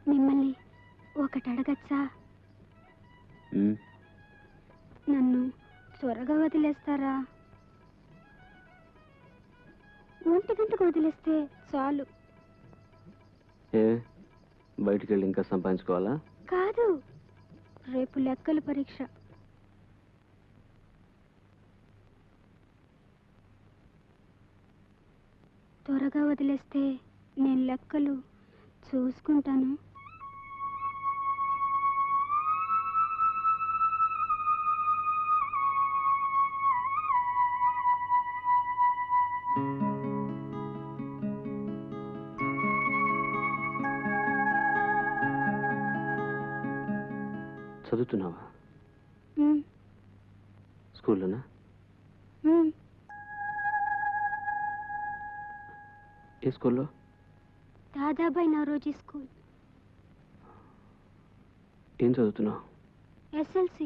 మిమ్మల్ని ఒకటి అడగచ్చా? నన్ను త్వరగా వదిలేస్తారా? 1 గంటకు వదిలేస్తే చాలు. బయటికి వెళ్ళి ఇంకా సంపాదించుకోవాలా? కాదు, రేపు లెక్కల పరీక్ష. త్వరగా వదిలేస్తే నేను లెక్కలు చూసుకుంటాను. చదువుతున్నావా? స్కూల్లోనా? ఏ స్కూల్లో? దాదాబాయి నవరోజీ స్కూల్. ఏం చదువుతున్నావు? SLC.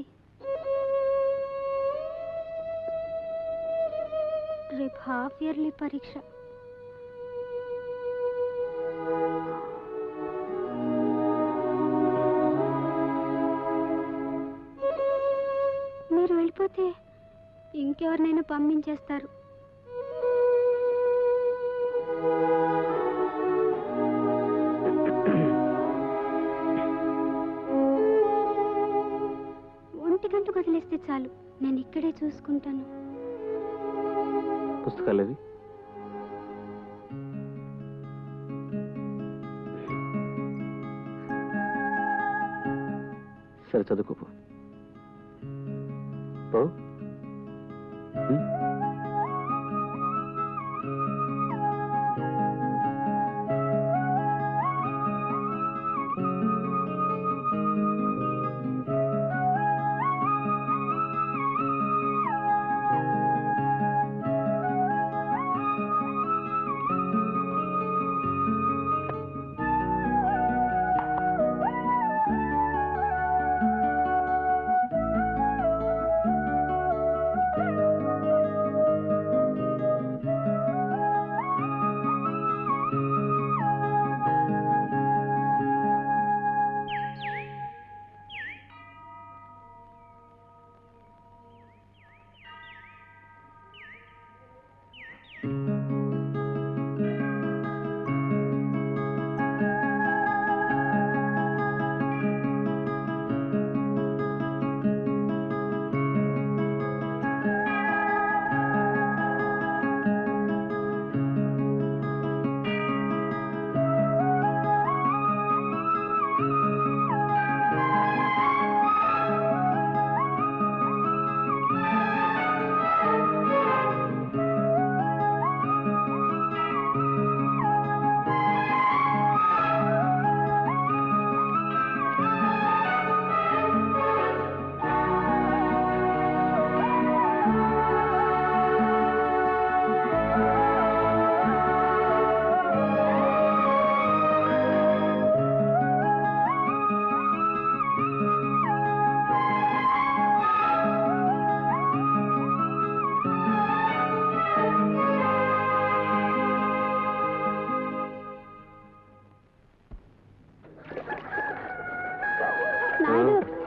రేపు హాఫ్ ఇయర్లీ పరీక్ష. మీరు వెళ్ళిపోతే ఇంకెవరినైనా పంపించేస్తారు. గంటకు వదిలేస్తే చాలు, నేను ఇక్కడే చూసుకుంటాను. పుస్తకాలు సరే చదువుకోపో.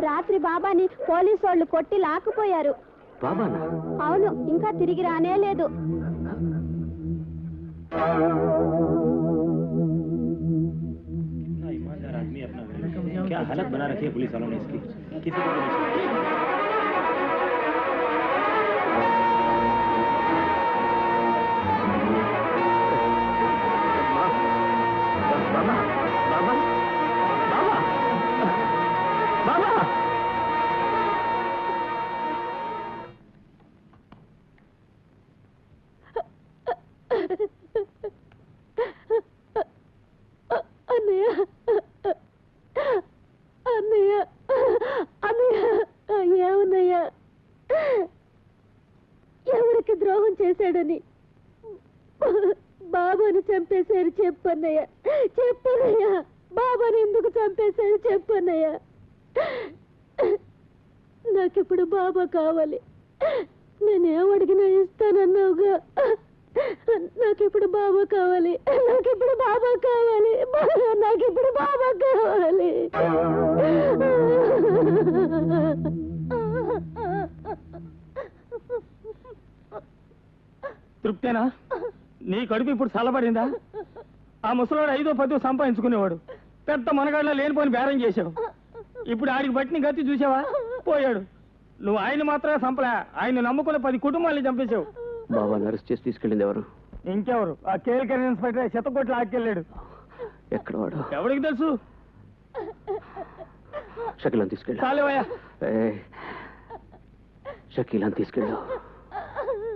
రాత్రి బాబాని పోలీసు వాళ్ళు కొట్టి లాక్కుపోయారు. అవును, ఇంకా తిరిగి రానే లేదు. क्या हालत बना रखी है पुलिस वालों ने इसकी, किसी को नहीं ఎవరికి ద్రోహం చేశాడని బాబాని చంపేశారు చెప్పన్నయ్య. చెప్పన్నయ్య, బాబాని ఎందుకు చంపేశారు చెప్పన్నయ్య. నాకిప్పుడు బాబా కావాలి. నేనేమడిగినా ఇస్తానన్నావుగా. నాకిప్పుడు బాబా కావాలి, నాకిప్పుడు బాబా కావాలి, నాకిప్పుడు బాబా కావాలి. తృప్తేనా? నీ కడుపు ఇప్పుడు చల్లబడిందా? ఆ ముసలోడు 5ో 10ో సంపాదించుకునేవాడు. పెద్ద మనగాళ్ళ లేనిపోని బేరం చేశావు. ఇప్పుడు ఆడికి పట్టిన గతి చూసావా? పోయాడు. నువ్వు ఆయన మాత్రమే చంపలే, ఆయన నమ్ముకున్న 10 కుటుంబాలని చంపేశావు. బాబాని అరెస్ట్ చేసి తీసుకెళ్ళింది ఎవరు? ఇంకెవరు? ఆ కేల్కర్ ఇన్స్పెక్టర్ శతకోట్లు ఆక్కెళ్ళాడు. ఎక్కడ వాడు? ఎవరికి తెలుసు? షకీలాని తీసుకెళ్ళా. చాలేవయ్యా. షకీలాని తీసుకెళ్ళావు.